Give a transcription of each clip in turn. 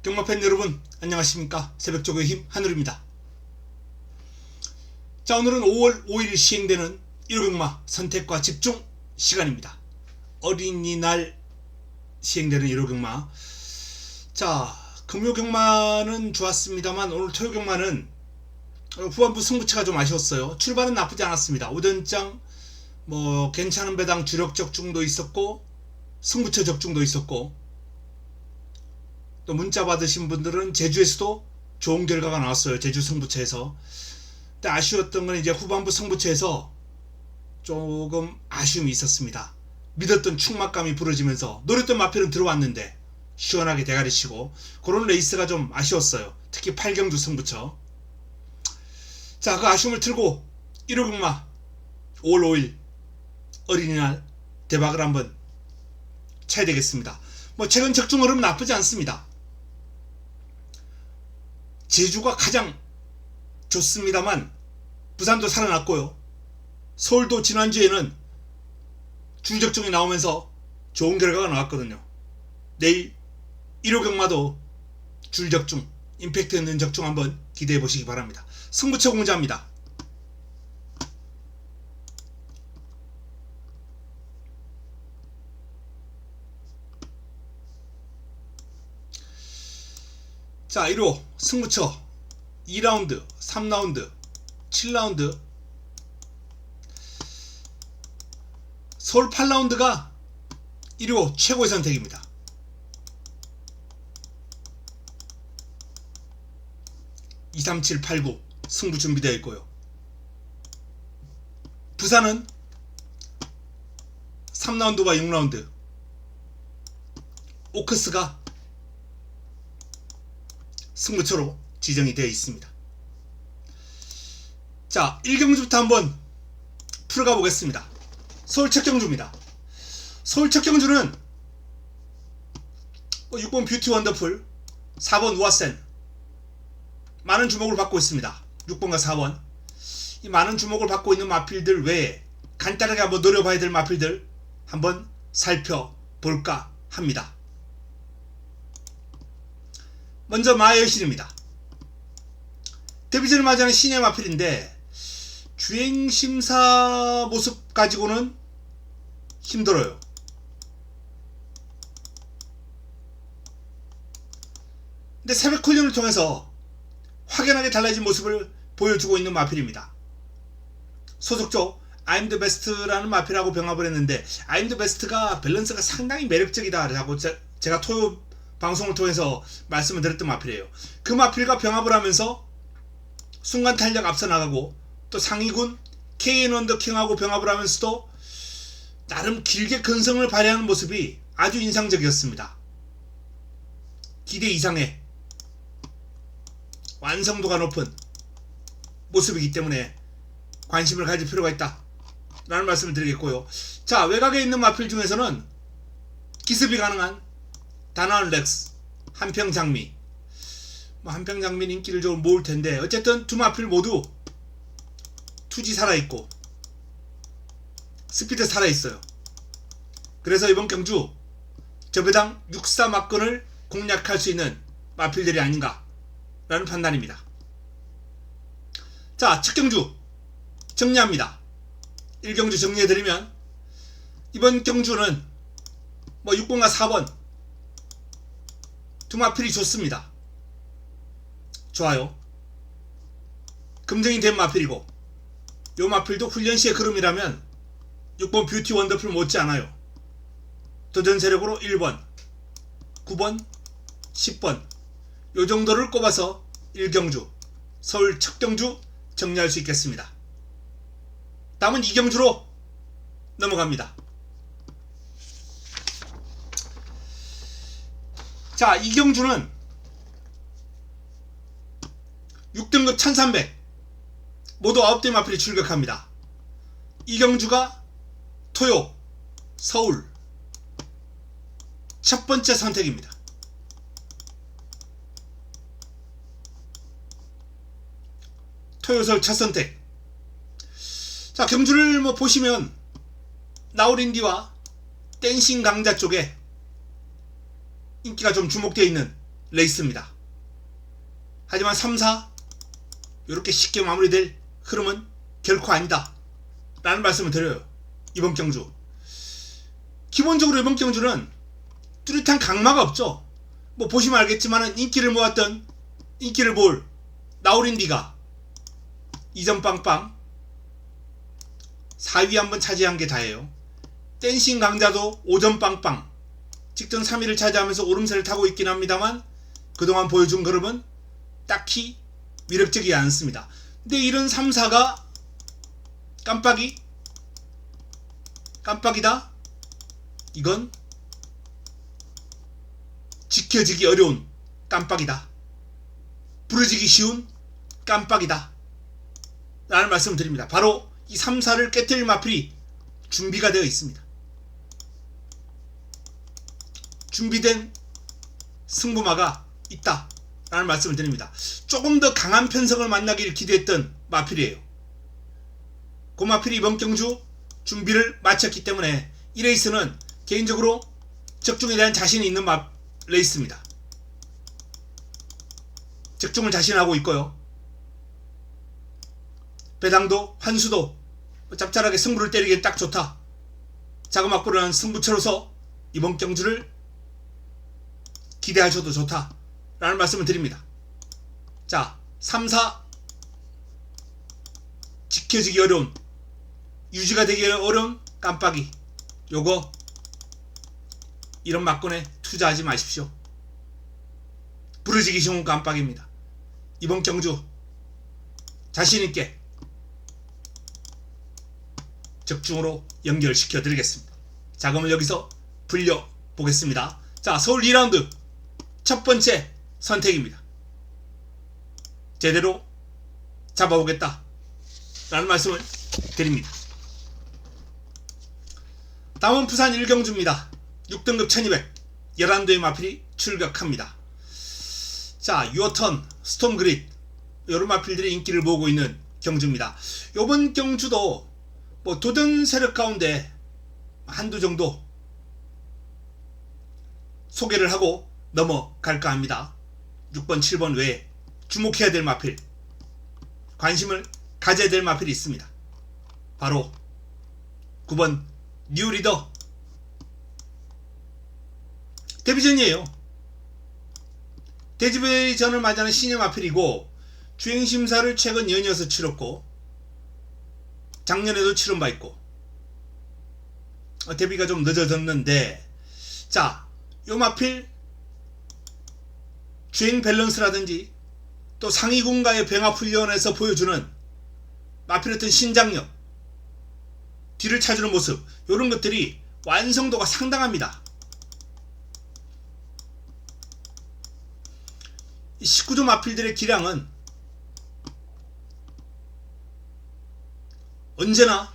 경마팬 여러분 안녕하십니까. 새벽조교의 힘 한울입니다. 자, 오늘은 5월 5일 시행되는 1호경마 선택과 집중 시간입니다. 어린이날 시행되는 1호경마. 자, 금요경마는 좋았습니다만 오늘 토요경마는 후반부 승부처가 좀 아쉬웠어요. 출발은 나쁘지 않았습니다. 오전장 괜찮은 배당 주력 적중도 있었고 승부처 적중도 있었고, 또 문자 받으신 분들은 제주에서도 좋은 결과가 나왔어요. 제주 승부처에서. 근데 아쉬웠던 건 이제 후반부 승부처에서 조금 아쉬움이 있었습니다. 믿었던 충막감이 부러지면서 노렸던 마필은 들어왔는데 시원하게 대가리 치고, 그런 레이스가 좀 아쉬웠어요. 특히 8경주 승부처. 자, 그 아쉬움을 틀고 1호경마 5월 5일 어린이날 대박을 한번 쳐야 되겠습니다. 최근 적중 흐름 나쁘지 않습니다. 제주가 가장 좋습니다만 부산도 살아났고요. 서울도 지난주에는 줄적중이 나오면서 좋은 결과가 나왔거든요. 내일 1호경마도 줄적중, 임팩트 있는 적중 한번 기대해 보시기 바랍니다. 승부처 공자입니다. 자, 1호 승부처 2라운드, 3라운드, 7라운드, 서울 8라운드가 1호 최고의 선택입니다. 2, 3, 7, 8, 9 승부 준비되어 있고요. 부산은 3라운드와 6라운드, 오크스가 승부처로 지정이 되어 있습니다. 자, 1경주부터 한번 풀어가 보겠습니다. 서울 첫 경주입니다. 서울 첫 경주는 6번 뷰티 원더풀, 4번 우아센 많은 주목을 받고 있습니다. 6번과 4번. 이 많은 주목을 받고 있는 마필들 외에 간단하게 한번 노려봐야 될 마필들 한번 살펴볼까 합니다. 먼저 마여신입니다. 데뷔전을 맞이하는 신예 마필인데 주행심사 모습 가지고는 힘들어요. 근데 새벽 훈련을 통해서 확연하게 달라진 모습을 보여주고 있는 마필입니다. 소속조 I'm the best라는 마필하고 병합을 했는데, I'm the best가 밸런스가 상당히 매력적이다 라고 제가 토요 방송을 통해서 말씀을 드렸던 마필이에요. 그 마필과 병합을 하면서 순간 탄력 앞서 나가고, 또 상위군 KN 언더킹하고 병합을 하면서도 나름 길게 근성을 발휘하는 모습이 아주 인상적이었습니다. 기대 이상의 완성도가 높은 모습이기 때문에 관심을 가질 필요가 있다 라는 말씀을 드리겠고요. 자, 외곽에 있는 마필 중에서는 기습이 가능한 다나운 렉스, 한평장미, 한평장미는 인기를 좀 모을 텐데, 어쨌든 두 마필 모두 투지 살아있고 스피드 살아있어요. 그래서 이번 경주 저배당 6사 막건을 공략할 수 있는 마필들이 아닌가 라는 판단입니다. 자, 첫 경주 정리합니다. 1경주 정리해드리면, 이번 경주는 6번과 4번 두 마필이 좋습니다. 좋아요. 검증이 된 마필이고, 요 마필도 훈련시의 그름이라면 6번 뷰티 원더풀 못지않아요. 도전 세력으로 1번, 9번, 10번 요 정도를 꼽아서 1경주 서울 첫 경주 정리할 수 있겠습니다. 다음은 2경주로 넘어갑니다. 자, 2경주는 6등급 1300 모두 9대 마필이 출격합니다. 2경주가 토요, 서울 첫 번째 선택입니다. 토요, 서울 첫 선택. 자, 경주를 보시면 나우린디와 댄싱 강자 쪽에 인기가 좀 주목되어 있는 레이스입니다. 하지만 3, 4 이렇게 쉽게 마무리될 흐름은 결코 아니다 라는 말씀을 드려요. 이번 경주 기본적으로 이번 경주는 뚜렷한 강마가 없죠. 뭐 보시면 알겠지만 인기를 모았던 인기를 볼 나우린디가 2점 빵빵 4위 한번 차지한 게 다예요. 댄싱 강자도 5점 빵빵 직전 3위를 차지하면서 오름세를 타고 있긴 합니다만 그동안 보여준 그룹은 딱히 위력적이지 않습니다. 근데 이런 3, 4가 깜빡이다? 이건 지켜지기 어려운 깜빡이다. 부러지기 쉬운 깜빡이다 라는 말씀을 드립니다. 바로 이 3, 4를 깨뜨릴 마필이 준비가 되어 있습니다. 준비된 승부마가 있다 라는 말씀을 드립니다. 조금 더 강한 편성을 만나길 기대했던 마필이에요. 그 마필이 이번 경주 준비를 마쳤기 때문에 이 레이스는 개인적으로 적중에 대한 자신이 있는 레이스입니다. 적중을 자신하고 있고요. 배당도 환수도 짭짤하게 승부를 때리기에 딱 좋다. 자그마꾸라는 승부처로서 이번 경주를 기대하셔도 좋다 라는 말씀을 드립니다. 자, 3, 4 지켜지기 어려운 유지가 되기 어려운 깜빡이 요거 이런 막건에 투자하지 마십시오. 부러지기 쉬운 깜빡입니다. 이번 경주 자신있게 적중으로 연결시켜 드리겠습니다. 자, 그러면 여기서 불려 보겠습니다. 자, 서울 2라운드 첫 번째 선택입니다. 제대로 잡아보겠다 라는 말씀을 드립니다. 다음은 부산 1경주입니다. 6등급 1200 11도의 마필이 출격합니다. 자, 유어턴, 스톰그릿 이런 마필들이 인기를 모으고 있는 경주입니다. 이번 경주도 뭐 도전 세력 가운데 한두 정도 소개를 하고 넘어갈까 합니다. 6번, 7번 외에 주목해야 될 마필, 관심을 가져야 될 마필이 있습니다. 바로 9번 뉴리더 데뷔전이에요. 데뷔전을 맞이하는 신예 마필이고 주행심사를 최근 연이어서 치렀고 작년에도 치른 바 있고 데뷔가 좀 늦어졌는데, 자, 요 마필 주행 밸런스라든지 또 상위군과의 병합훈련에서 보여주는 마필 어떤 신장력, 뒤를 찾는 모습, 이런 것들이 완성도가 상당합니다. 이 19조 마필들의 기량은 언제나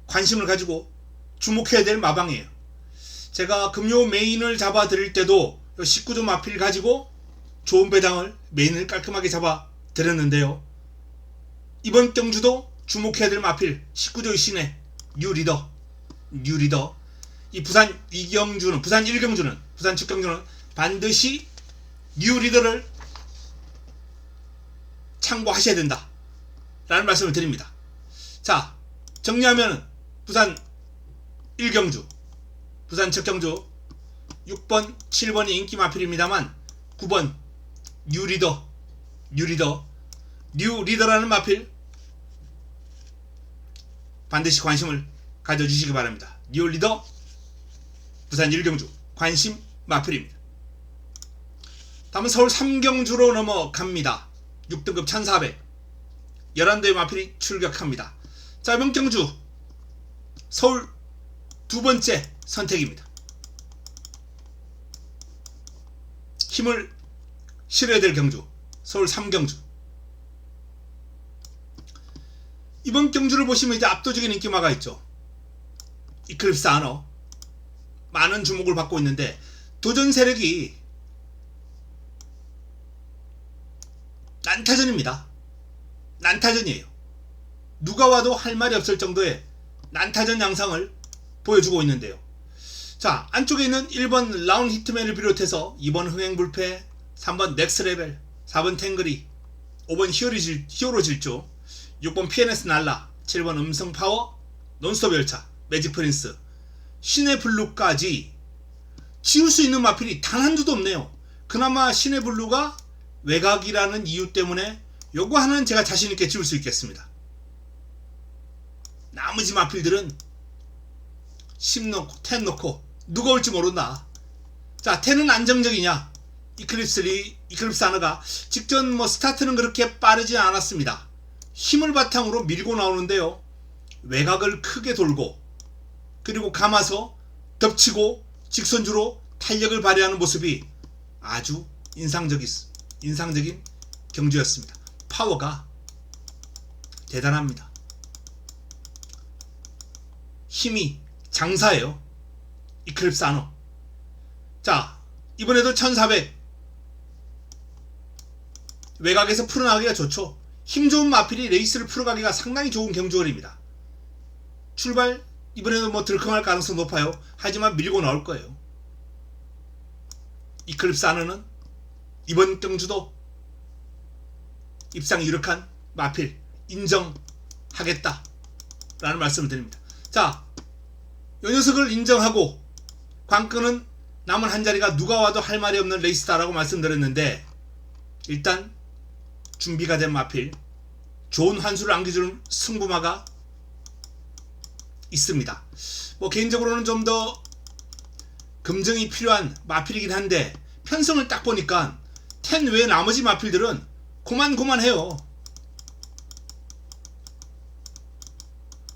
관심을 가지고 주목해야 될 마방이에요. 제가 금요 메인을 잡아 드릴 때도 19조 마필 가지고 좋은 배당을 메인을 깔끔하게 잡아 드렸는데요. 이번 경주도 주목해야 될 마필 19조의 신의 뉴리더 이 부산 2경주는 부산 1경주는 부산 첫 경주는 반드시 뉴리더를 참고하셔야 된다 라는 말씀을 드립니다. 자, 정리하면 부산 1경주 부산 첫 경주 6번 7번이 인기 마필입니다만 9번 뉴리더라는 마필 반드시 관심을 가져주시기 바랍니다. 뉴리더 부산 1경주 관심 마필입니다. 다음은 서울 3경주로 넘어갑니다. 6등급 1400 11도의 마필이 출격합니다. 자, 이번 경주 서울 두 번째 선택입니다. 힘을 실어야 될 경주 서울 3경주. 이번 경주를 보시면 이제 압도적인 인기마가 있죠. 이클립스 아너 많은 주목을 받고 있는데 도전 세력이 난타전입니다. 난타전이에요. 누가 와도 할 말이 없을 정도의 난타전 양상을 보여주고 있는데요. 자, 안쪽에 있는 1번 라운 히트맨을 비롯해서 2번 흥행불패, 3번 넥스레벨, 4번 탱그리, 5번 히어로 질주, 6번 PNS 날라, 7번 음성 파워, 논스톱 열차, 매직 프린스, 신의 블루까지 지울 수 있는 마필이 단 한두도 없네요. 그나마 신의 블루가 외곽이라는 이유 때문에 요거 하나는 제가 자신있게 지울 수 있겠습니다. 나머지 마필들은 10 넣고 10 넣고 누가 올지 모른다. 자, 10은 안정적이냐? 이클립스 하나가 직전 뭐 스타트는 그렇게 빠르지 않았습니다. 힘을 바탕으로 밀고 나오는데요, 외곽을 크게 돌고 그리고 감아서 덮치고 직선주로 탄력을 발휘하는 모습이 아주 인상적인 경주였습니다. 파워가 대단합니다. 힘이 장사예요. 이클립스 아너. 자, 이번에도 1400 외곽에서 풀어나가기가 좋죠. 힘 좋은 마필이 레이스를 풀어가기가 상당히 좋은 경주거리입니다. 출발 이번에도 뭐 들컹할 가능성 높아요. 하지만 밀고 나올 거예요. 이클립스 아너는 이번 경주도 입상이 유력한 마필 인정하겠다 라는 말씀을 드립니다. 자, 이 녀석을 인정하고 관건은 남은 한 자리가 누가 와도 할 말이 없는 레이스다 라고 말씀드렸는데, 일단 준비가 된 마필, 좋은 환수를 안겨줄 승부마가 있습니다. 뭐 개인적으로는 좀 더 검증이 필요한 마필이긴 한데, 편성을 딱 보니까 10 외에 나머지 마필들은 고만고만해요.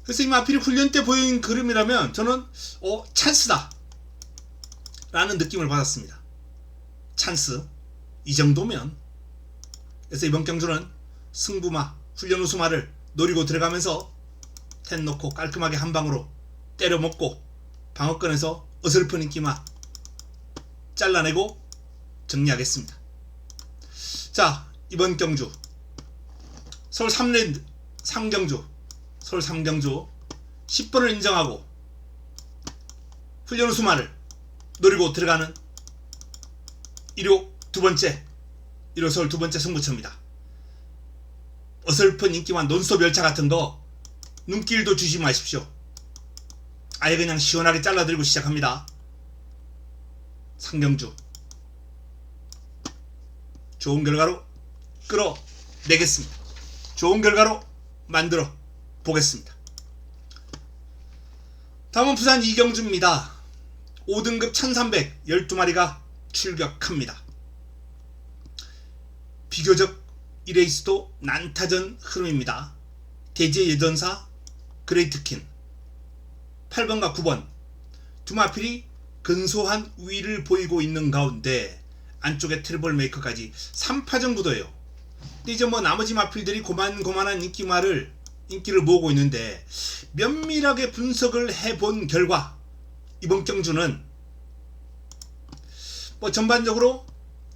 그래서 이 마필이 훈련 때 보인 그림이라면 저는 찬스다 라는 느낌을 받았습니다. 찬스 이 정도면. 그래서 이번 경주는 승부마, 훈련 우수마를 노리고 들어가면서 10 놓고 깔끔하게 한 방으로 때려먹고 방어권에서 어설픈 인기마 잘라내고 정리하겠습니다. 자, 이번 경주 서울 3경주 서울 3경주 10번을 인정하고 훈련 우수마를 노리고 들어가는 1호 서울 두 번째 승부처입니다. 어설픈 인기만 논스톱 열차 같은 거 눈길도 주지 마십시오. 아예 그냥 시원하게 잘라들고 시작합니다. 상경주 좋은 결과로 끌어내겠습니다. 좋은 결과로 만들어 보겠습니다. 다음은 부산 2경주입니다. 5등급 1300 12마리가 출격합니다. 비교적 이 레이스도 난타전 흐름입니다. 대지의 예전사 그레이트킨 8번과 9번 두 마필이 근소한 우위를 보이고 있는 가운데 안쪽에 트러블 메이커까지 3파전 구도예요. 근데 이제 뭐 나머지 마필들이 고만고만한 인기를 모으고 있는데, 면밀하게 분석을 해본 결과 이번 경주는 뭐 전반적으로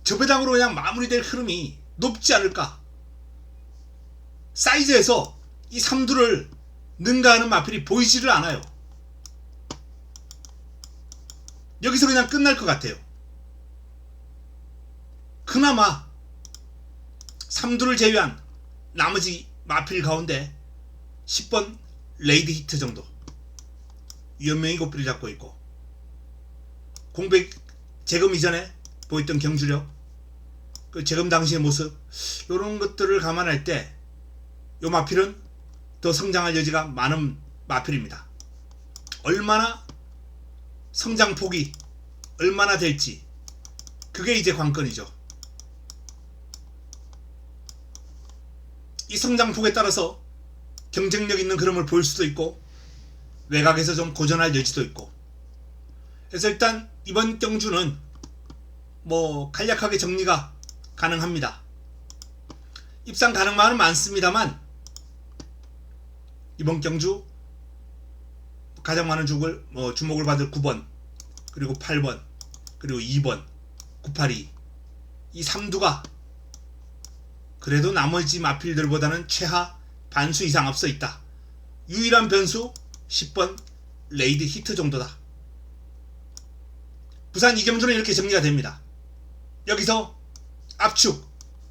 저배당으로 그냥 마무리될 흐름이 높지 않을까. 사이즈에서 이 삼두를 능가하는 마필이 보이지를 않아요. 여기서 그냥 끝날 것 같아요. 그나마 삼두를 제외한 나머지 마필 가운데 10번 레이드 히트 정도 위험명이 고삐를 잡고 있고, 공백 재검 이전에 보였던 경주력, 그 재검 당시의 모습, 이런 것들을 감안할 때 이 마필은 더 성장할 여지가 많은 마필입니다. 얼마나 성장폭이 얼마나 될지, 그게 이제 관건이죠. 이 성장폭에 따라서 경쟁력 있는 흐름을 보일 수도 있고 외곽에서 좀 고전할 여지도 있고, 그래서 일단 이번 경주는 뭐 간략하게 정리가 가능합니다. 입상 가능만은 많습니다만 이번 경주 가장 많은 주목을 받을 9번 그리고 8번 그리고 2번 982 이 3두가 그래도 나머지 마필들보다는 최하 반수 이상 앞서 있다. 유일한 변수 10번 레이드 히트 정도다. 부산 2경주는 이렇게 정리가 됩니다. 여기서 압축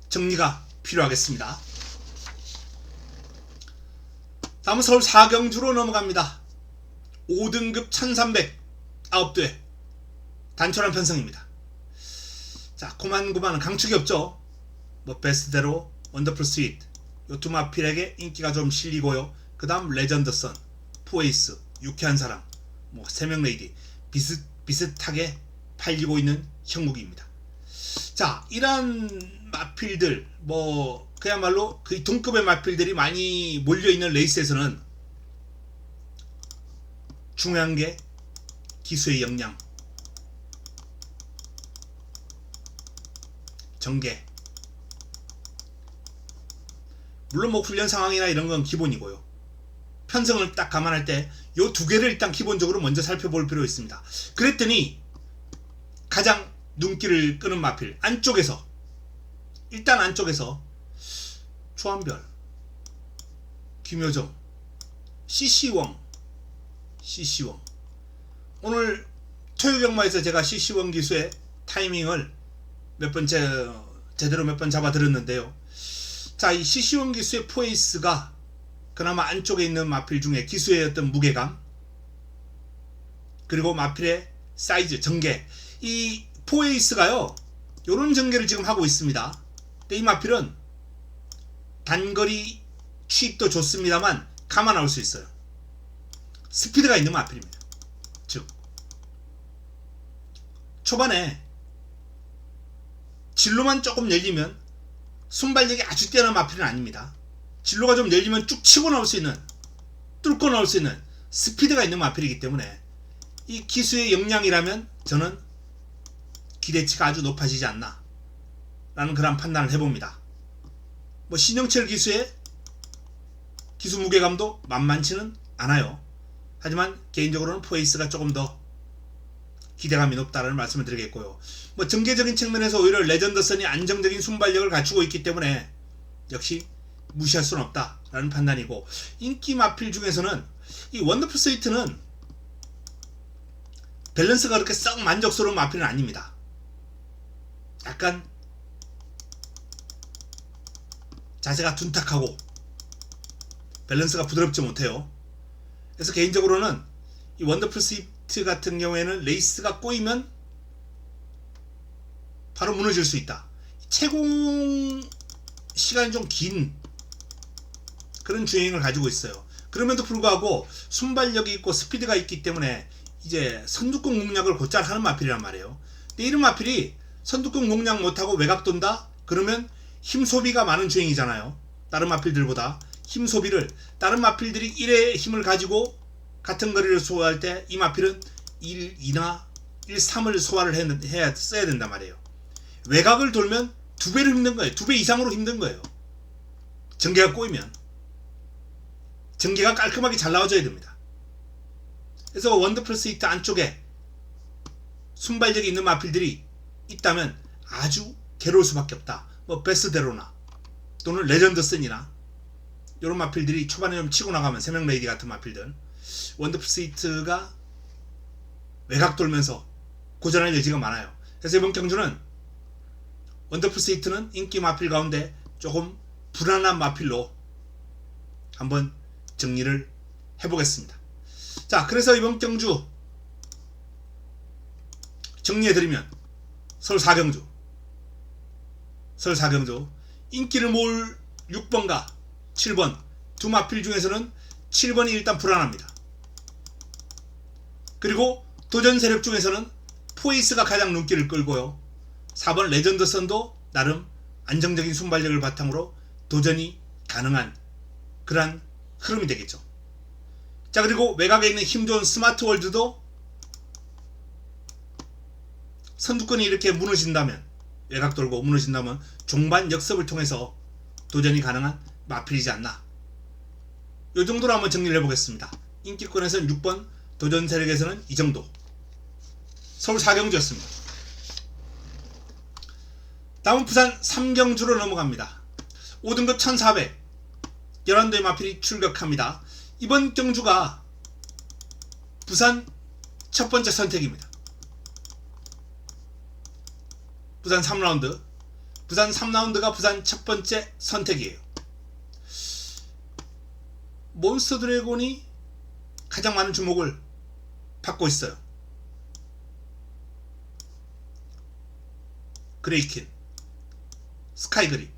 정리가 필요하겠습니다. 다음은 서울 4경주로 넘어갑니다. 5등급 1300 9대 단촐한 편성입니다. 자, 고만고만은 강축이 없죠. 뭐 베스트대로 원더풀 스윗 요 두 마필에게 인기가 좀 실리고요. 그 다음 레전드선, 포에이스, 유쾌한 사랑, 뭐 세명 레이디 비슷하게 팔리고 있는 형국입니다. 자, 이러한 마필들 뭐 그야말로 그 동급의 마필들이 많이 몰려있는 레이스에서는 중요한 게 기수의 역량, 전개, 물론 뭐 훈련 상황이나 이런 건 기본이고요. 편성을 딱 감안할 때 요 두 개를 일단 기본적으로 먼저 살펴볼 필요 있습니다. 그랬더니 가장 눈길을 끄는 마필 안쪽에서 일단 안쪽에서 초한별, 김효정, CC웡 오늘 토요경마에서 제가 CC웡 기수의 타이밍을 제대로 몇 번 잡아드렸는데요. 자, 이 CC웡 기수의 포에이스가 그나마 안쪽에 있는 마필 중에 기수의 어떤 무게감 그리고 마필의 사이즈, 전개, 이 포에이스가요 요런 전개를 지금 하고 있습니다. 근데 이 마필은 단거리 취입도 좋습니다만 가만 나올 수 있어요. 스피드가 있는 마필입니다. 즉 초반에 진로만 조금 열리면 순발력이 아주 뛰어난 마필은 아닙니다. 진로가 좀 열리면 쭉 치고 나올 수 있는, 뚫고 나올 수 있는 스피드가 있는 마필이기 때문에 이 기수의 역량이라면 저는 기대치가 아주 높아지지 않나 라는 그런 판단을 해봅니다. 뭐 신영철 기수의 기수 무게감도 만만치는 않아요. 하지만 개인적으로는 포에이스가 조금 더 기대감이 높다는 말씀을 드리겠고요. 뭐 전개적인 측면에서 오히려 레전드선이 안정적인 순발력을 갖추고 있기 때문에 역시 무시할 수는 없다라는 판단이고, 인기 마필 중에서는 이 원더풀 스위트는 밸런스가 그렇게 썩 만족스러운 마필은 아닙니다. 약간 자세가 둔탁하고 밸런스가 부드럽지 못해요. 그래서 개인적으로는 이 원더풀 스위트 같은 경우에는 레이스가 꼬이면 바로 무너질 수 있다. 채공 시간이 좀 긴 그런 주행을 가지고 있어요. 그럼에도 불구하고 순발력이 있고 스피드가 있기 때문에 이제 선두권 공략을 곧잘 하는 마필이란 말이에요. 근데 이런 마필이 선두권 공략 못하고 외곽 돈다? 그러면 힘 소비가 많은 주행이잖아요. 다른 마필들보다 힘 소비를, 다른 마필들이 1의 힘을 가지고 같은 거리를 소화할 때 이 마필은 1, 2나 1, 3을 소화를 써야 된단 말이에요. 외곽을 돌면 2배로 힘든 거예요. 2배 이상으로 힘든 거예요. 전개가 꼬이면 전개가 깔끔하게 잘 나와줘야 됩니다. 그래서 원더풀 스위트 안쪽에 순발력이 있는 마필들이 있다면 아주 괴로울 수밖에 없다. 뭐 베스데로나 또는 레전드슨이나 이런 마필들이 초반에 좀 치고 나가면 세명 레이디 같은 마필들, 원더풀 스위트가 외곽 돌면서 고전할 여지가 많아요. 그래서 이번 경주는 원더풀 스위트는 인기 마필 가운데 조금 불안한 마필로 한번 정리를 해보겠습니다. 자, 그래서 이번 경주 정리해드리면 서울 4경주 인기를 모을 6번과 7번 두 마필 중에서는 7번이 일단 불안합니다. 그리고 도전 세력 중에서는 포에이스가 가장 눈길을 끌고요. 4번 레전드선도 나름 안정적인 순발력을 바탕으로 도전이 가능한 그러한 흐름이 되겠죠. 자, 그리고 외곽에 있는 힘 좋은 스마트 월드도 선두권이 이렇게 무너진다면, 외곽 돌고 무너진다면 종반 역습을 통해서 도전이 가능한 마필이지 않나. 이 정도로 한번 정리를 해보겠습니다. 인기권에서는 6번, 도전 세력에서는 이 정도. 서울 4경주였습니다. 다음은 부산 3경주로 넘어갑니다. 5등급 1400 11도의 마필이 출격합니다. 이번 경주가 부산 첫 번째 선택입니다. 부산 3라운드 부산 3라운드가 부산 첫 번째 선택이에요. 몬스터 드래곤이 가장 많은 주목을 받고 있어요. 그레이킨, 스카이그립,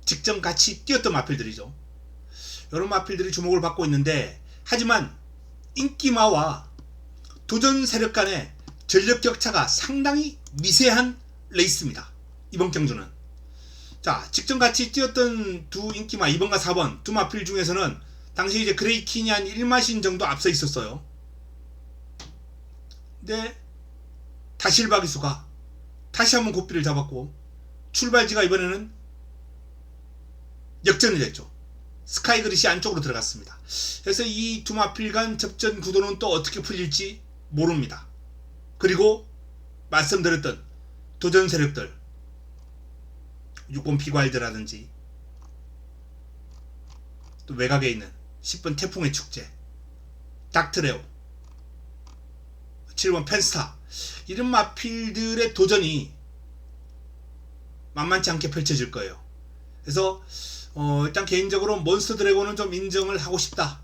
직전 같이 뛰었던 마필들이죠. 이런 마필들이 주목을 받고 있는데, 하지만 인기마와 도전 세력 간의 전력 격차가 상당히 미세한 레이스입니다. 이번 경주는. 자, 직전 같이 뛰었던 두 인기마 2번과 4번 두 마필 중에서는 당시 이제 그레이킨이 한 1마신 정도 앞서 있었어요. 근데 다실바기수가 다시 한번 고삐를 잡았고, 출발지가 이번에는 역전이 됐죠. 스카이그릿이 안쪽으로 들어갔습니다. 그래서 이 두 마필 간 접전 구도는 또 어떻게 풀릴지 모릅니다. 그리고 말씀드렸던 도전 세력들, 6번 피과일드라든지 또 외곽에 있는 10번 태풍의 축제, 닥트레오, 7번 펜스타, 이런 마필들의 도전이 만만치 않게 펼쳐질 거예요. 그래서 일단 개인적으로 몬스터 드래곤은 좀 인정을 하고 싶다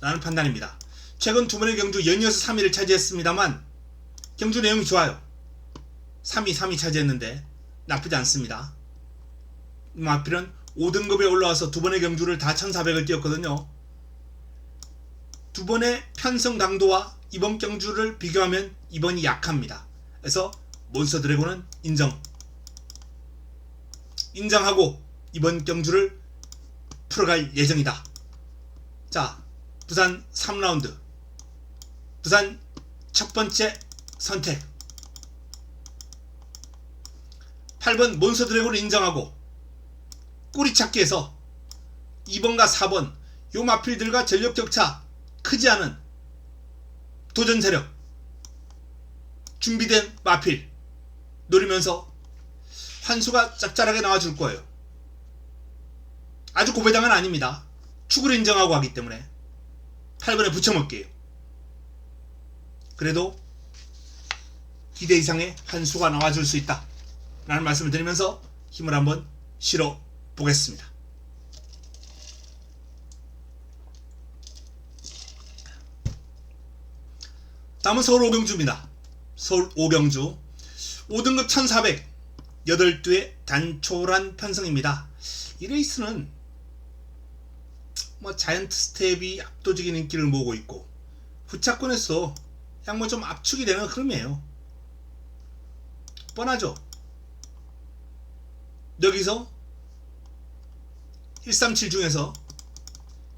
라는 판단입니다. 최근 두 번의 경주 연이어서 3위를 차지했습니다만 경주 내용이 좋아요. 3위 차지했는데 나쁘지 않습니다. 마필은 5등급에 올라와서 두 번의 경주를 다 1400을 뛰었거든요. 두 번의 편성 강도와 이번 경주를 비교하면 이번이 약합니다. 그래서 몬스터 드래곤은 인정하고 이번 경주를 풀어갈 예정이다. 자, 부산 3라운드 부산 첫 번째 선택 8번 몬스터 드래곤을 인정하고 꼬리찾기에서 2번과 4번 요 마필들과 전력 격차 크지 않은 도전 세력 준비된 마필 노리면서 환수가 짭짤하게 나와줄 거예요. 아주 고배당은 아닙니다. 축을 인정하고 하기 때문에 8번에 붙여먹게요. 그래도 기대 이상의 환수가 나와줄 수 있다 라는 말씀을 드리면서 힘을 한번 실어 보겠습니다. 다음은 서울 5경주입니다. 서울 5경주 5등급 1400 8두의 단촐한 편성입니다. 이 레이스는 자이언트 스텝이 압도적인 인기를 모으고 있고 후차권에서 그냥 좀 압축이 되는 흐름이에요. 뻔하죠. 여기서 137 중에서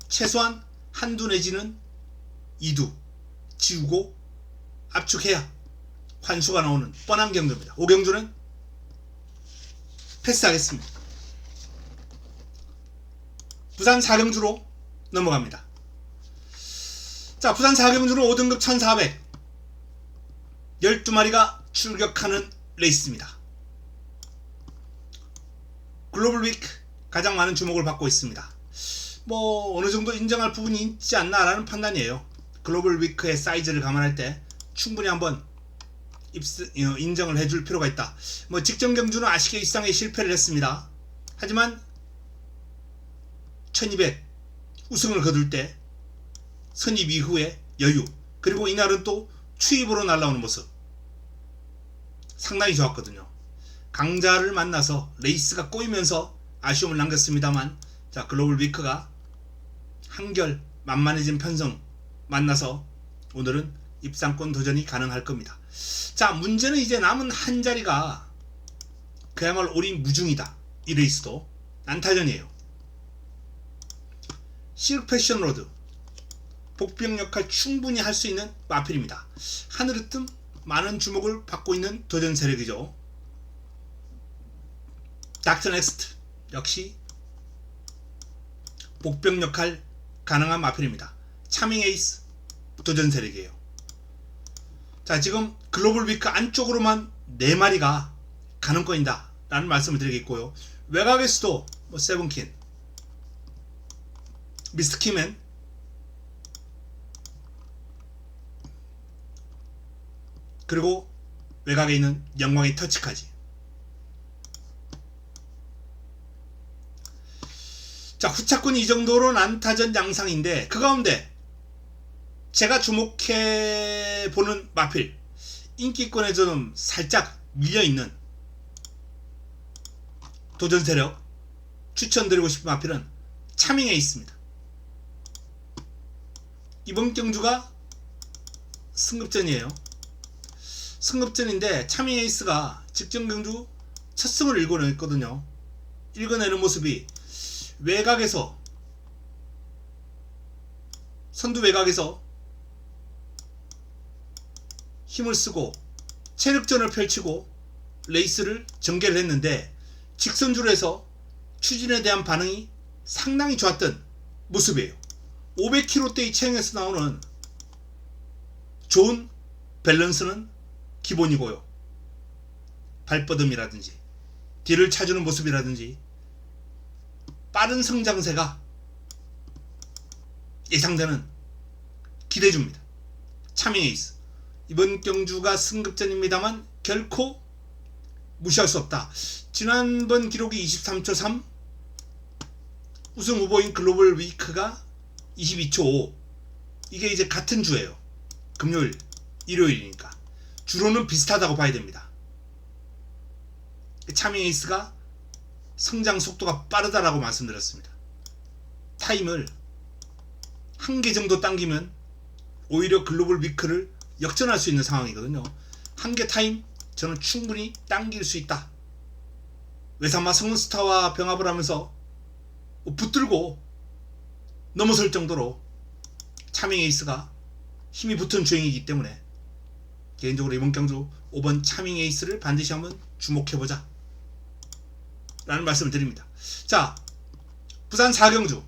최소한 한두 내지는 2두 지우고 압축해야 환수가 나오는 뻔한 경주입니다. 5경주는 패스하겠습니다. 부산 4경주로 넘어갑니다. 자, 부산 4경주는 5등급 1400 12마리가 출격하는 레이스입니다. 글로벌 위크 가장 많은 주목을 받고 있습니다. 어느정도 인정할 부분이 있지 않나 라는 판단이에요. 글로벌 위크의 사이즈를 감안할 때 충분히 한번 인정을 해줄 필요가 있다. 직전 경주는 아쉽게 일상에 실패를 했습니다. 하지만 1200 우승을 거둘 때 선입 이후에 여유, 그리고 이날은 또 추입으로 날아오는 모습 상당히 좋았거든요. 강자를 만나서 레이스가 꼬이면서 아쉬움을 남겼습니다만, 자, 글로벌 위크가 한결 만만해진 편성 만나서 오늘은 입상권 도전이 가능할 겁니다. 자, 문제는 이제 남은 한 자리가 그야말로 올인 무중이다. 이 레이스도 난타전이에요. 실크 패션 로드 복병 역할 충분히 할 수 있는 마필입니다. 하늘을 뜸 많은 주목을 받고 있는 도전 세력이죠. 닥터 넥스트 역시 복병 역할 가능한 마필입니다. 차밍 에이스 도전 세력이에요. 자, 지금 글로벌 위크 안쪽으로만 4마리가 가능권이다 라는 말씀을 드리겠고요. 외곽에서도 세븐킨, 미스터 키맨, 그리고 외곽에 있는 영광의 터치까지. 자, 후차권이 이 정도로 안타전 양상인데 그 가운데 제가 주목해보는 마필, 인기권에 좀 살짝 밀려있는 도전세력 추천드리고 싶은 마필은 차밍 에이스입니다. 이번 경주가 승급전이에요. 승급전인데 차밍 에이스가 직전 경주 첫 승을 읽어냈거든요. 읽어내는 모습이 외곽에서, 선두 외곽에서 힘을 쓰고 체력전을 펼치고 레이스를 전개를 했는데 직선주로에서 추진에 대한 반응이 상당히 좋았던 모습이에요. 500km대의 체형에서 나오는 좋은 밸런스는 기본이고요. 발뻗음이라든지 뒤를 차주는 모습이라든지 빠른 성장세가 예상되는 기대줍니다. 차밍 에이스. 이번 경주가 승급전입니다만 결코 무시할 수 없다. 지난번 기록이 23초 3, 우승 후보인 글로벌 위크가 22초 5. 이게 이제 같은 주예요. 금요일, 일요일이니까 주로는 비슷하다고 봐야 됩니다. 차밍 에이스가 성장 속도가 빠르다라고 말씀드렸습니다. 타임을 한 개 정도 당기면 오히려 글로벌 위크를 역전할 수 있는 상황이거든요. 한 개 타임 저는 충분히 당길 수 있다. 외삼마 성스타와 병합을 하면서 붙들고 넘어설 정도로 차밍 에이스가 힘이 붙은 주행이기 때문에 개인적으로 이번 경주 5번 차밍 에이스를 반드시 한번 주목해보자 라는 말씀을 드립니다. 자, 부산 4경주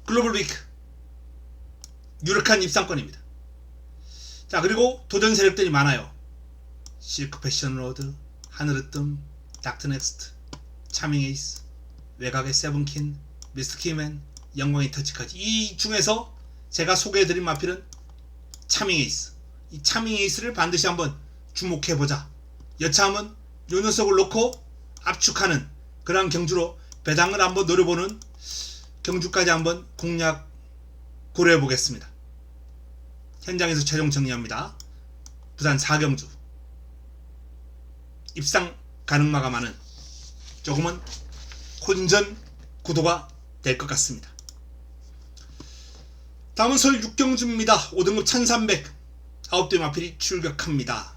글로벌 위크 유력한 입상권입니다. 자, 그리고 도전 세력들이 많아요. 실크 패션 로드, 하늘의 뜸, 닥터 넥스트, 차밍 에이스, 외곽의 세븐킨, 미스터 키맨, 영광의 터치까지. 이 중에서 제가 소개해드린 마필은 차밍 에이스. 이 차밍 에이스를 반드시 한번 주목해보자. 여차하면 요 녀석을 놓고 압축하는 그러한 경주로 배당을 한번 노려보는 경주까지 한번 공략 고려해보겠습니다. 현장에서 최종 정리합니다. 부산 4경주 입상 가능마가 많은 조금은 혼전 구도가 될 것 같습니다. 다음은 설 6경주입니다. 5등급 1300 9대 마필이 출격합니다.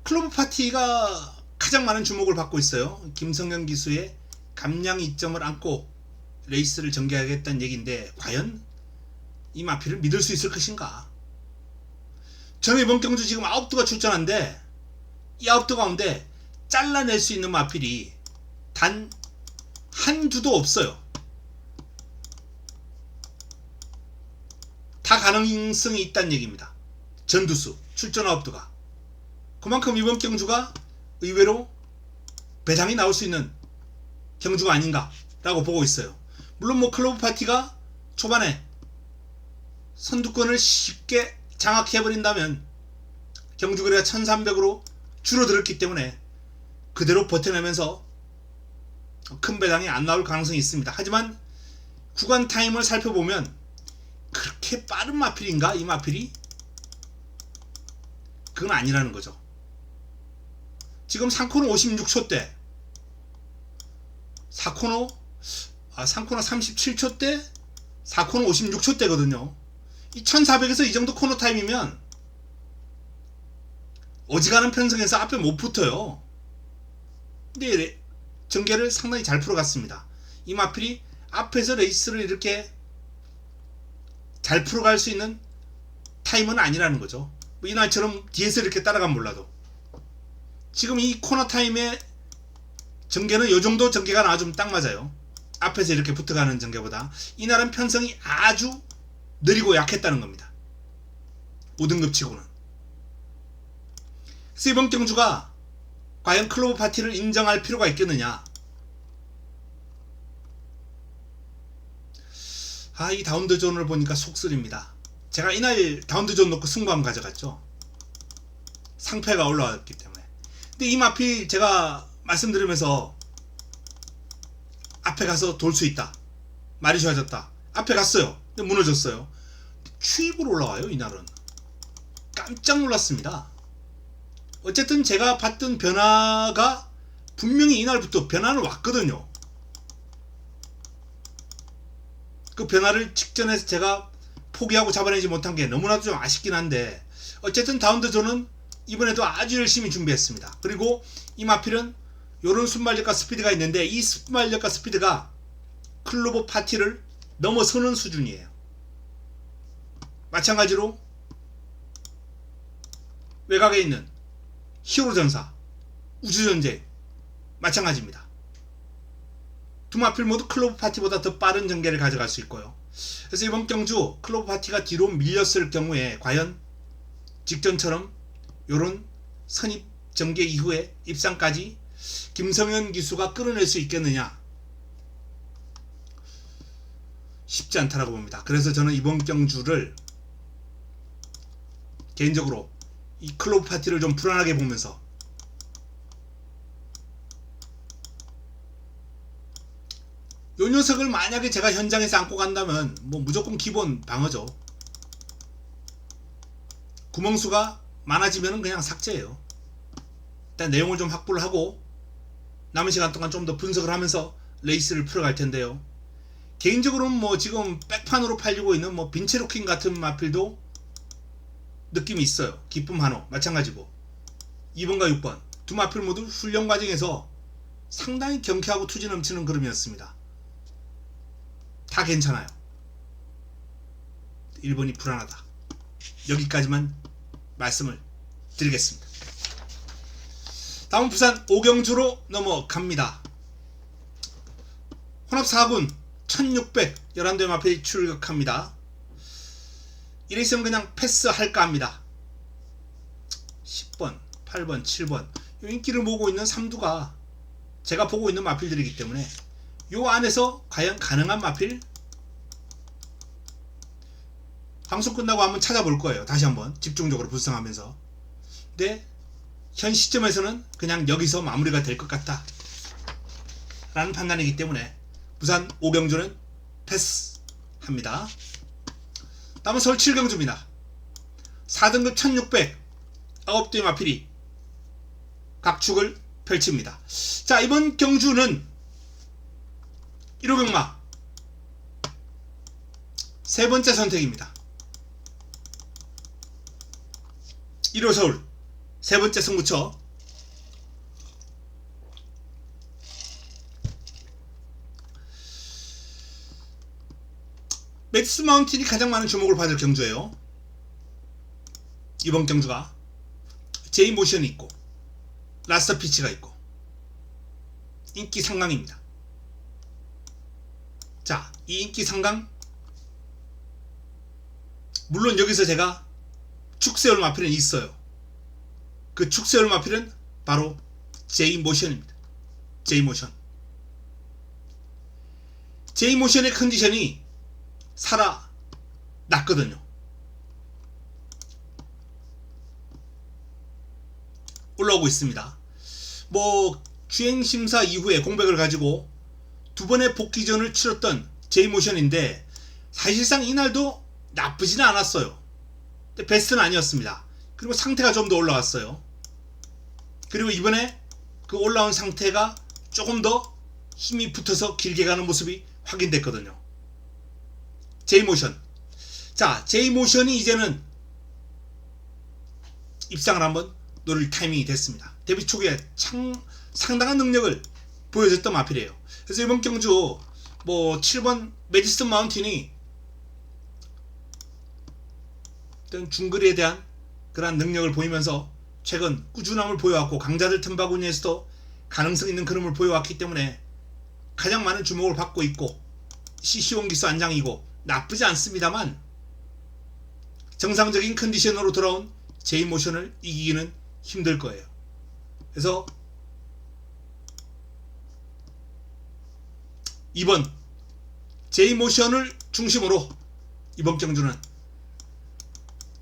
클로버 파티가 가장 많은 주목을 받고 있어요. 김성현 기수의 감량 이점을 안고 레이스를 전개하겠다는 얘기인데 과연 이 마필을 믿을 수 있을 것인가? 저는 이번 경주 지금 9두가 출전한데 이 9두 가운데 잘라낼 수 있는 마필이 단 한 두도 없어요. 다 가능성이 있다는 얘기입니다. 전두수, 출전 9두가. 그만큼 이번 경주가 의외로 배당이 나올 수 있는 경주가 아닌가 라고 보고 있어요. 물론 뭐 클로버 파티가 초반에 선두권을 쉽게 장악해버린다면 경주 거리가 1300으로 줄어들었기 때문에 그대로 버텨내면서 큰 배당이 안 나올 가능성이 있습니다. 하지만 구간 타임을 살펴보면 그렇게 빠른 마필인가? 이 마필이? 그건 아니라는 거죠. 지금 3코너 56초대 4코너 37초대 4코너 56초대거든요. 이 1400에서 이 정도 코너 타임이면 어지간한 편성에서 앞에 못 붙어요. 근데 전개를 상당히 잘 풀어갔습니다. 이 마필이 앞에서 레이스를 이렇게 잘 풀어갈 수 있는 타임은 아니라는 거죠. 뭐 이날처럼 뒤에서 이렇게 따라가면 몰라도 지금 이 코너 타임의 전개는 요 정도 전개가 나와 좀 딱 맞아요. 앞에서 이렇게 붙어가는 전개보다 이날은 편성이 아주 느리고 약했다는 겁니다. 5등급 치고는. 그래서 이번 경주가 과연 클로버 파티를 인정할 필요가 있겠느냐. 이 다운드 존을 보니까 속쓰립니다. 제가 이날 다운드존 놓고 승부함 가져갔죠. 상패가 올라왔기 때문에. 근데 이 마필 제가 말씀드리면서 앞에 가서 돌 수 있다, 말이 좋아졌다, 앞에 갔어요. 근데 무너졌어요. 추입으로 올라와요. 이날은 깜짝 놀랐습니다. 어쨌든 제가 봤던 변화가 분명히 이날부터 변화는 왔거든요. 그 변화를 직전에서 제가 포기하고 잡아내지 못한 게 너무나도 좀 아쉽긴 한데, 어쨌든 다운드존은 이번에도 아주 열심히 준비했습니다. 그리고 이 마필은 요런 순발력과 스피드가 있는데, 이 순발력과 스피드가 클로버 파티를 넘어서는 수준이에요. 마찬가지로 외곽에 있는 히어로전사, 우주전쟁 마찬가지입니다. 두 마필 모두 클로버 파티보다 더 빠른 전개를 가져갈 수 있고요. 그래서 이번 경주 클로버 파티가 뒤로 밀렸을 경우에 과연 직전처럼 요런 선입 전개 이후에 입상까지 김성현 기수가 끌어낼 수 있겠느냐, 쉽지 않다라고 봅니다. 그래서 저는 이번 경주를 개인적으로 이 클로버 파티를 좀 불안하게 보면서 요 녀석을 만약에 제가 현장에서 안고 간다면 뭐 무조건 기본 방어죠. 구멍수가 많아지면 그냥 삭제예요. 일단 내용을 좀 확보를 하고 남은 시간 동안 좀 더 분석을 하면서 레이스를 풀어갈 텐데요. 개인적으로는 뭐 지금 백판으로 팔리고 있는 뭐 빈체로킹 같은 마필도 느낌이 있어요. 기쁨 한호 마찬가지고 2번과 6번 두 마필 모두 훈련 과정에서 상당히 경쾌하고 투지 넘치는 걸음이었습니다. 다 괜찮아요. 1번이 불안하다. 여기까지만 말씀을 드리겠습니다. 다음 부산 오경주로 넘어갑니다. 혼합 4군 1600 11대 마필이 출격합니다. 이래 있으면 그냥 패스할까 합니다. 10번, 8번, 7번 인기를 모으고 있는 3두가 제가 보고 있는 마필들이기 때문에 요 안에서 과연 가능한 마필? 방송 끝나고 한번 찾아볼 거예요. 다시 한번 집중적으로 분석하면서. 근데 현 시점에서는 그냥 여기서 마무리가 될 것 같다 라는 판단이기 때문에 부산 오경주는 패스합니다. 다음은 서울 7경주입니다. 4등급 1600 9대 마필이 각축을 펼칩니다. 자, 이번 경주는 1호 경마 세 번째 선택입니다. 1호 서울 세 번째 승부처. 매디슨 마운틴이 가장 많은 주목을 받을 경주예요. 이번 경주가 제이 모션이 있고 라스터 피치가 있고 인기 상강입니다. 자, 이 인기 상강, 물론 여기서 제가 축세열 마필은 있어요. 그 축세열 마필은 바로 제이 모션입니다. 제이 모션. 제이 모션의 컨디션이 살아났거든요. 올라오고 있습니다. 뭐 주행심사 이후에 공백을 가지고 두 번의 복귀전을 치렀던 제이 모션인데 사실상 이날도 나쁘지는 않았어요. 근데 베스트는 아니었습니다. 그리고 상태가 좀 더 올라왔어요. 그리고 이번에 그 올라온 상태가 조금 더 힘이 붙어서 길게 가는 모습이 확인됐거든요. 제이모션. 자, 제이모션이 이제는 입상을 한번 노릴 타이밍이 됐습니다. 데뷔 초기에 상당한 능력을 보여줬던 마필이에요. 그래서 이번 경주 뭐 7번 매디슨 마운틴이 어떤 중거리에 대한 그러한 능력을 보이면서 최근 꾸준함을 보여왔고 강자들 틈바구니에서도 가능성 있는 그림을 보여왔기 때문에 가장 많은 주목을 받고 있고 시시원 기수 안장이고 나쁘지 않습니다만 정상적인 컨디션으로 돌아온 제이모션을 이기기는 힘들 거예요. 그래서 2번 제이모션을 중심으로 이번 경주는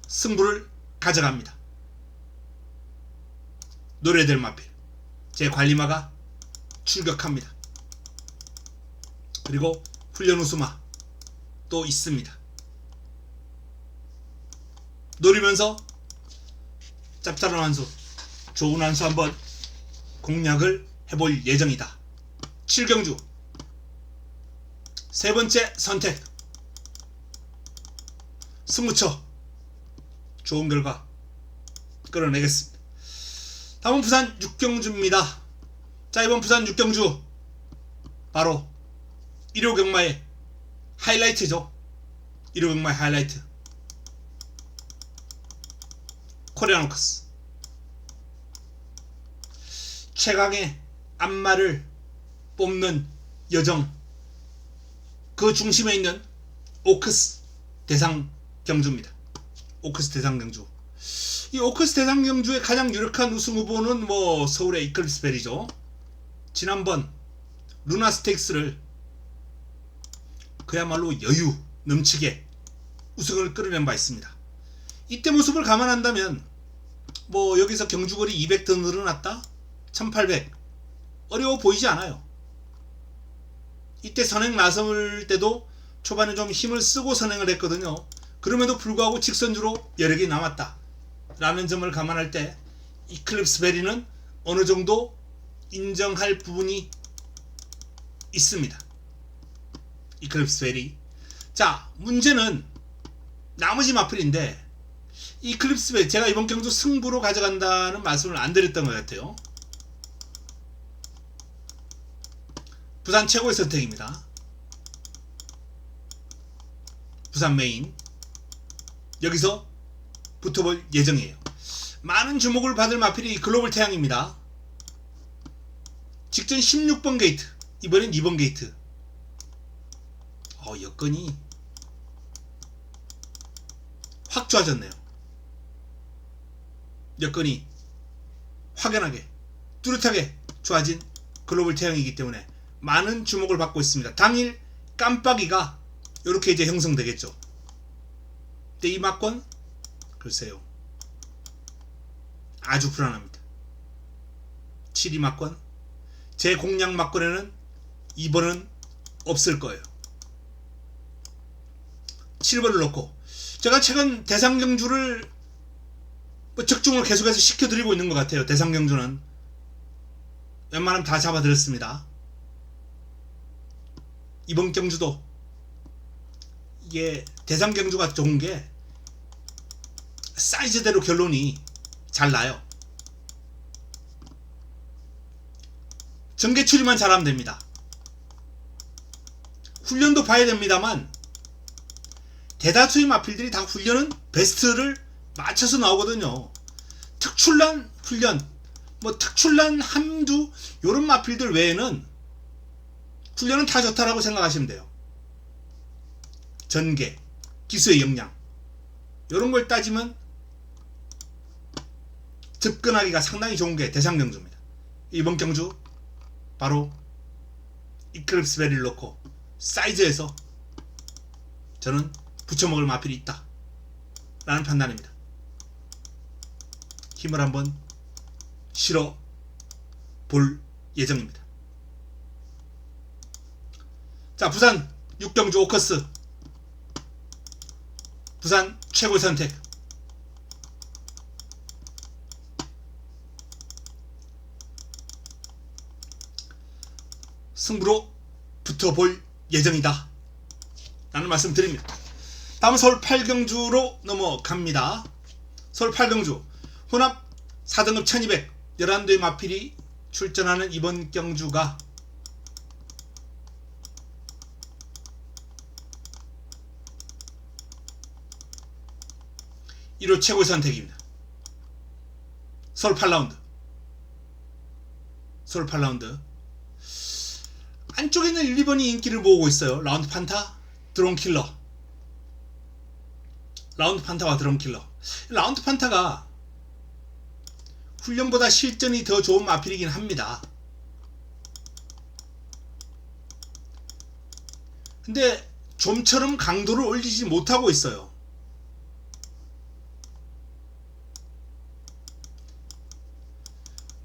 승부를 가져갑니다. 노려될 마필 제 관리마가 출격합니다. 그리고 훈련 우수마 또 있습니다. 노리면서 짭짤한 한수, 좋은 한수 한번 공략을 해볼 예정이다. 7경주 세 번째 선택 승무처 좋은 결과 끌어내겠습니다. 다음은 부산 6경주입니다. 자, 이번 부산 6경주 바로 1호 경마의 하이라이트죠. 1호 경마의 하이라이트 코리아노커스 최강의 안마를 뽑는 여정, 그 중심에 있는 오크스 대상 경주입니다. 오크스 대상 경주. 이 오크스 대상 경주의 가장 유력한 우승 후보는 서울의 이클립스베리죠. 지난번 루나 스테이크스를 그야말로 여유 넘치게 우승을 끌어낸 바 있습니다. 이때 모습을 감안한다면 여기서 경주거리 200 더 늘어났다? 1800 어려워 보이지 않아요. 이때 선행 나설 때도 초반에 좀 힘을 쓰고 선행을 했거든요. 그럼에도 불구하고 직선주로 여력이 남았다 라는 점을 감안할 때 이클립스베리는 어느 정도 인정할 부분이 있습니다. 이클립스베리. 자, 문제는 나머지 마필인데 이클립스베리 제가 이번 경주 승부로 가져간다는 말씀을 안 드렸던 것 같아요. 부산 최고의 선택입니다. 부산 메인 여기서 붙어볼 예정이에요. 많은 주목을 받을 마필이 글로벌 태양입니다. 직전 16번 게이트, 이번엔 2번 게이트. 여건이 확 좋아졌네요. 여건이 확연하게 뚜렷하게 좋아진 글로벌 태양이기 때문에 많은 주목을 받고 있습니다. 당일 깜빡이가 이렇게 이제 형성되겠죠. 근데 이 막권 글쎄요, 아주 불안합니다. 7위 막권, 제 공략 막권에는 2번은 없을 거예요. 7번을 넣고 제가 최근 대상경주를 적중을 계속해서 시켜드리고 있는 것 같아요. 대상경주는 웬만하면 다 잡아드렸습니다. 이번 경주도 이게 대상경주가 좋은 게 사이즈대로 결론이 잘 나요. 전개 추리만 잘하면 됩니다. 훈련도 봐야 됩니다만 대다수의 마필들이 다 훈련은 베스트를 맞춰서 나오거든요. 특출난 훈련, 특출난 함두 요런 마필들 외에는 훈련은 다 좋다라고 생각하시면 돼요. 전개, 기수의 역량 요런 걸 따지면 접근하기가 상당히 좋은 게 대상경주입니다. 이번 경주 바로 이클립스베리를 넣고 사이즈에서 저는 붙여먹을 마필이 있다 라는 판단입니다. 힘을 한번 실어 볼 예정입니다. 자, 부산 6경주 오커스 부산 최고의 선택 승부로 붙어볼 예정이다 라는 말씀 드립니다. 다음은 서울 8경주로 넘어갑니다. 서울 8경주 혼합 4등급 1200 11대의 마필이 출전하는 이번 경주가 (1호) 최고의 선택입니다. 서울 8라운드 서울 8라운드 안쪽에는 1, 2번이 인기를 모으고 있어요. 라운드 판타, 드론킬러. 라운드 판타와 드론킬러. 라운드 판타가 훈련보다 실전이 더 좋은 마필이긴 합니다. 근데 좀처럼 강도를 올리지 못하고 있어요.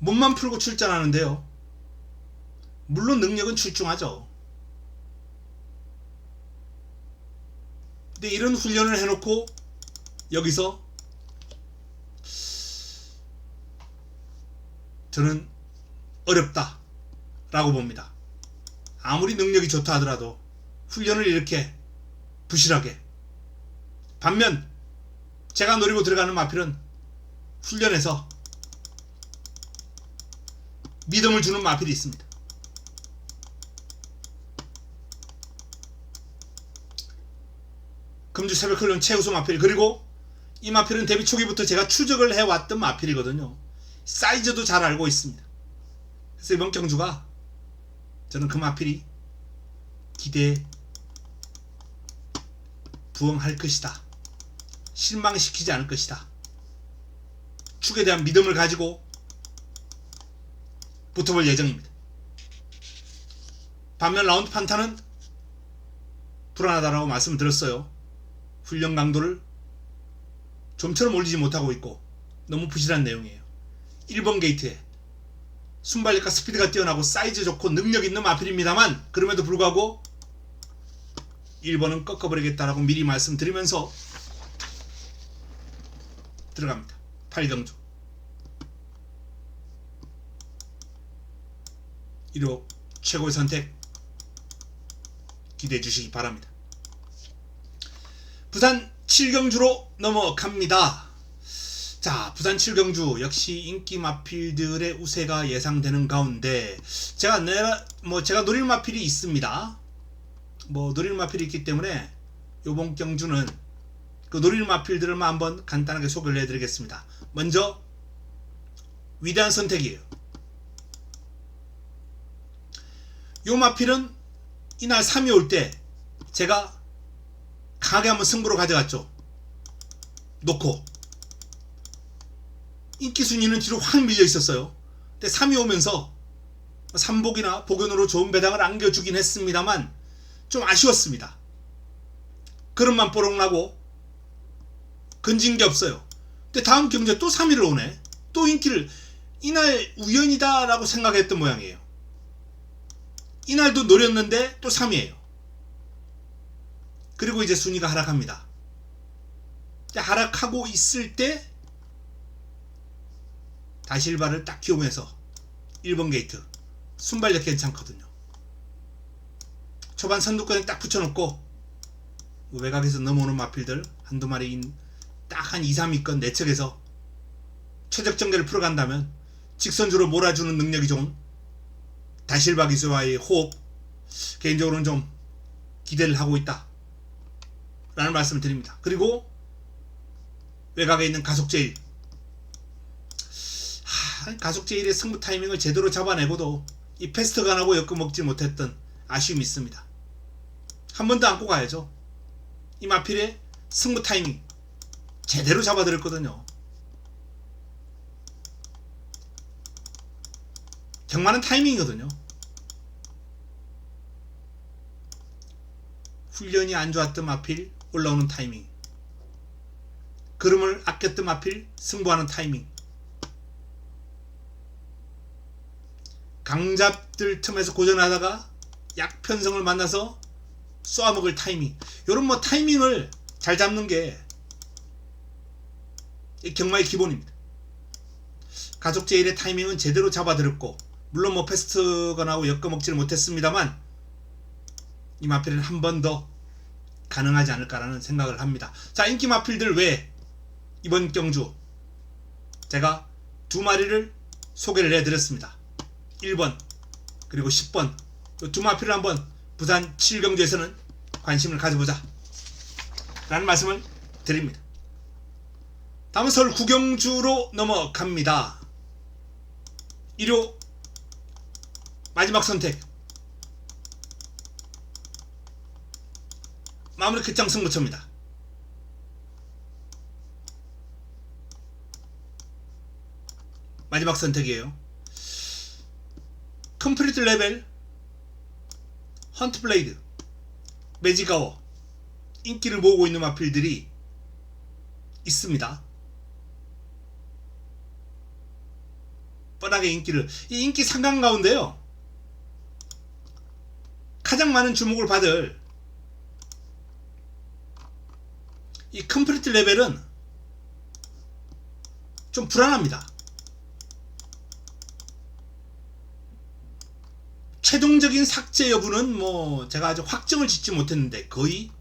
몸만 풀고 출전하는데요. 물론 능력은 출중하죠. 근데 이런 훈련을 해놓고 여기서 저는 어렵다 라고 봅니다. 아무리 능력이 좋다 하더라도 훈련을 이렇게 부실하게. 반면 제가 노리고 들어가는 마필은 훈련에서 믿음을 주는 마필이 있습니다. 금주 새벽 훈련 최우수 마필, 그리고 이 마필은 데뷔 초기부터 제가 추적을 해왔던 마필이거든요. 사이즈도 잘 알고 있습니다. 그래서 이번 경주가 저는 그 마필이 기대에 부응할 것이다. 실망시키지 않을 것이다. 축에 대한 믿음을 가지고 붙어볼 예정입니다. 반면 라운드 판타는 불안하다라고 말씀을 드렸어요. 훈련 강도를 좀처럼 올리지 못하고 있고 너무 부실한 내용이에요. 1번 게이트에 순발력과 스피드가 뛰어나고 사이즈 좋고 능력 있는 마필입니다만, 그럼에도 불구하고 1번은 꺾어버리겠다라고 미리 말씀드리면서 들어갑니다. 8경주 1호 최고의 선택 기대해 주시기 바랍니다. 부산 7경주로 넘어갑니다. 자, 부산 7경주 역시 인기 마필들의 우세가 예상되는 가운데 제가 노릴 마필이 있습니다. 노릴 마필이 있기 때문에 요번 경주는 그 노릴 마필들만 한번 간단하게 소개를 해드리겠습니다. 먼저 위대한 선택이에요. 요 마필은 이날 3위 올 때 제가 강하게 한번 승부로 가져갔죠. 놓고 인기 순위는 뒤로 확 밀려 있었어요. 근데 3위 오면서 3복이나 복연으로 좋은 배당을 안겨주긴 했습니다만 좀 아쉬웠습니다. 그릇만 뽀록나고 건진 게 없어요. 근데 다음 경주에 또 3위를 오네. 또 인기를, 이날 우연이다 라고 생각했던 모양이에요. 이날도 노렸는데 또 3위예요. 그리고 이제 순위가 하락합니다. 하락하고 있을 때 다실바를 딱 이용해서 1번 게이트 순발력 괜찮거든요. 초반 선두권에 딱 붙여놓고 외곽에서 넘어오는 마필들 한두 마리인 딱 한 2, 3위권 내측에서 최적정계를 풀어간다면 직선주로 몰아주는 능력이 좋은 다실바 기수와의 호흡, 개인적으로는 좀 기대를 하고 있다 라는 말씀을 드립니다. 그리고 외곽에 있는 가속제일, 가속제일의 승부 타이밍을 제대로 잡아내고도 이 패스트간하고 엮어먹지 못했던 아쉬움이 있습니다. 한 번 더 안고 가야죠. 이 마필의 승부 타이밍 제대로 잡아드렸거든요. 경마는 타이밍이거든요. 훈련이 안 좋았던 마필 올라오는 타이밍, 걸음을 아꼈던 마필 승부하는 타이밍, 강잡들 틈에서 고전하다가 약편성을 만나서 쏘아먹을 타이밍, 요런 타이밍을 잘 잡는 게 경마의 기본입니다. 가족제일의 타이밍은 제대로 잡아들었고, 물론 패스트건하고 엮어먹지를 못했습니다만 이 마필은 한 번 더 가능하지 않을까라는 생각을 합니다. 자, 인기 마필들 외에 이번 경주 제가 두 마리를 소개를 해드렸습니다. 1번 그리고 10번 두 마필을 한번 부산 7경주에서는 관심을 가져보자 라는 말씀을 드립니다. 다음은 서울 9경주로 넘어갑니다. 1호 마지막 선택, 마무리 끝장 승부처입니다. 마지막 선택이에요. 컴플리트 레벨, 헌트 블레이드, 매직아워 인기를 모으고 있는 마필들이 있습니다. 치열하게 인기를, 이 인기 상강 가운데요 가장 많은 주목을 받을 이 컴플리트 레벨은 좀 불안합니다. 최종적인 삭제 여부는 뭐 제가 아직 확정을 짓지 못했는데 거의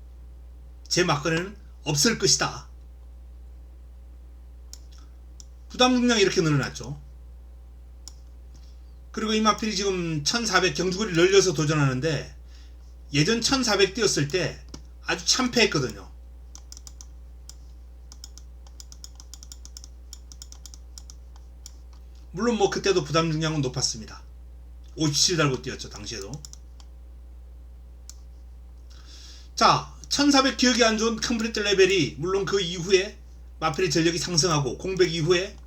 제 막걸리는 없을 것이다. 부담 중량이 이렇게 늘어났죠. 그리고 이 마필이 지금 1400 경주거리 늘려서 도전하는데 예전 1400 뛰었을 때 아주 참패했거든요. 물론 뭐 그때도 부담 중량은 높았습니다. 57 달고 뛰었죠 당시에도. 자, 1400 기억이 안 좋은 컴플리트 레벨이 물론 그 이후에 마필의 전력이 상승하고 공백 이후에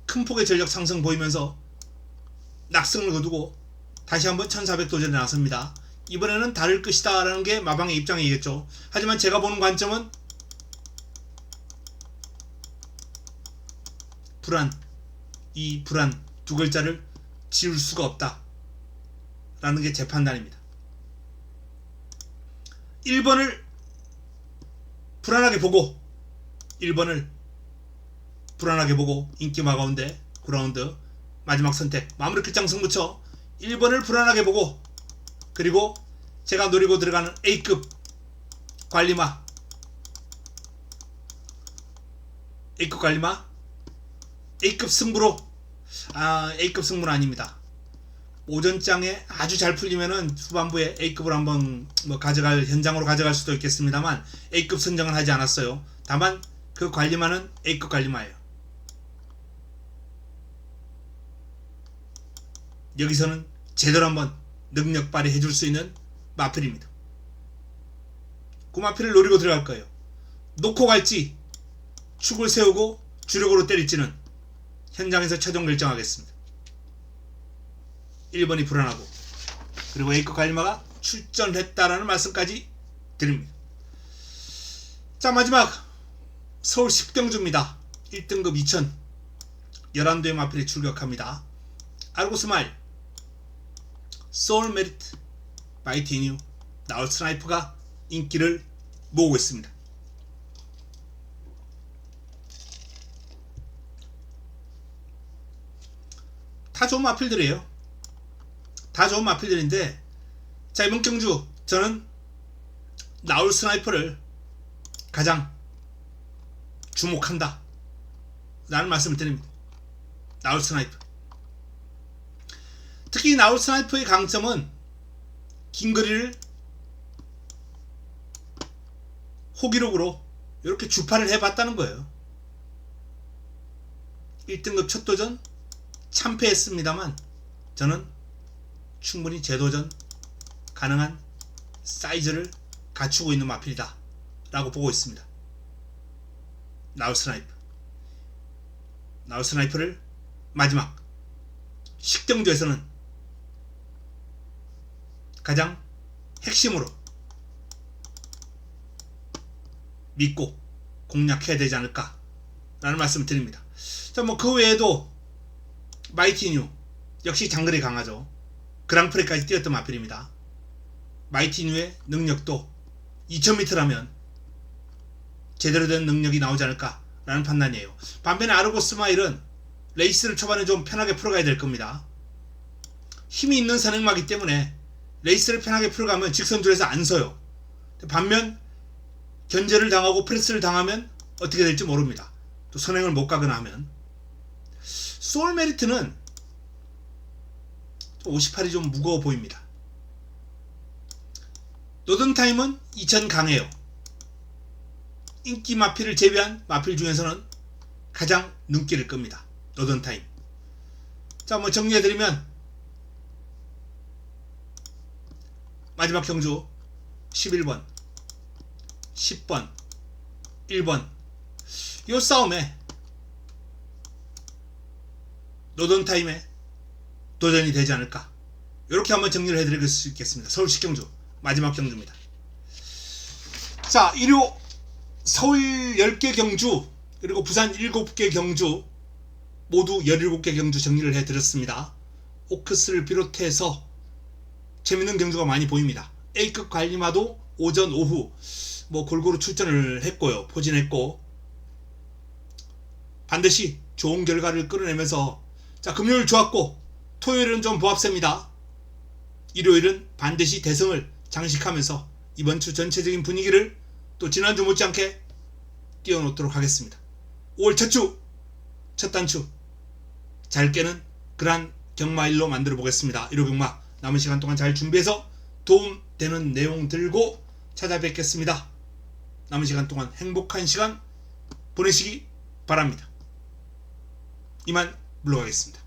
큰 폭의 전력 상승 보이면서 낙승을 거두고 다시 한번 1400 도전에 나섭니다. 이번에는 다를 것이다 라는 게 마방의 입장이겠죠. 하지만 제가 보는 관점은 불안, 이 불안 두 글자를 지울 수가 없다 라는 게 제 판단입니다. 1번을 불안하게 보고 1번을 불안하게 보고 인기마 가운데 9라운드 마지막 선택 마무리 끝장 승부처 1번을 불안하게 보고, 그리고 제가 노리고 들어가는 A급 관리마, A급 관리마, A급 승부로, A급 승부는 아닙니다. 오전장에 아주 잘 풀리면은 후반부에 A급을 한번 뭐 현장으로 가져갈 수도 있겠습니다만 A급 선정은 하지 않았어요. 다만 그 관리마는 A급 관리마예요. 여기서는 제대로 한번 능력 발휘해 줄 수 있는 마필입니다. 그 마필을 노리고 들어갈 거예요. 놓고 갈지 축을 세우고 주력으로 때릴지는 현장에서 최종 결정하겠습니다. 1번이 불안하고, 그리고 A급 관리마가 출전했다라는 말씀까지 드립니다. 자, 마지막 서울 10경주입니다. 1등급 2000 11도의 마필이 출격합니다. 아르고스마일, 소울 메리트, 마이티 뉴, 나울 스나이퍼가 인기를 모으고 있습니다. 다 좋은 마필들이에요. 다 좋은 마필들인데, 자, 이번 경주 저는 나울 스나이퍼를 가장 주목한다 라는 말씀을 드립니다. 나울 스나이퍼, 특히 나울 스나이퍼의 강점은 긴 거리를 호기록으로 이렇게 주파를 해봤다는 거예요. 1등급 첫 도전 참패했습니다만 저는 충분히 재도전 가능한 사이즈를 갖추고 있는 마필이다 라고 보고 있습니다. 나울 스나이퍼, 나울 스나이퍼를 마지막 10경주에서는 가장 핵심으로 믿고 공략해야 되지 않을까 라는 말씀을 드립니다. 자, 뭐 그 외에도 마이티 뉴 역시 장거리 강하죠. 그랑프리까지 뛰었던 마필입니다. 마이티 뉴의 능력도 2000m라면 제대로 된 능력이 나오지 않을까 라는 판단이에요. 반면에 아르고스마일은 레이스를 초반에 좀 편하게 풀어가야 될 겁니다. 힘이 있는 선행마기 때문에 레이스를 편하게 풀어가면 직선줄에서 안 서요. 반면 견제를 당하고 프레스를 당하면 어떻게 될지 모릅니다. 또 선행을 못 가거나 하면. 소울 메리트는 58이 좀 무거워 보입니다. 노던타임은 2000 강해요. 인기 마필을 제외한 마필 중에서는 가장 눈길을 끕니다. 노던타임. 자, 뭐 정리해드리면 마지막 경주 11번, 10번, 1번 이 싸움에 노던타임에 도전이 되지 않을까, 이렇게 한번 정리를 해드릴 수 있겠습니다. 서울 10경주 마지막 경주입니다. 자, 일요 서울 10개 경주 그리고 부산 7개 경주 모두 17개 경주 정리를 해드렸습니다. 오크스를 비롯해서 재밌는 경주가 많이 보입니다. A급 관리마도 오전 오후 골고루 출전을 했고요. 포진했고 반드시 좋은 결과를 끌어내면서 자, 금요일 좋았고 토요일은 좀 보합세입니다. 일요일은 반드시 대성을 장식하면서 이번 주 전체적인 분위기를 또 지난주 못지않게 띄워놓도록 하겠습니다. 5월 첫 주, 첫 단추 잘 깨는 그러한 경마일로 만들어 보겠습니다. 1호 경마 남은 시간 동안 잘 준비해서 도움되는 내용 들고 찾아뵙겠습니다. 남은 시간 동안 행복한 시간 보내시기 바랍니다. 이만 물러가겠습니다.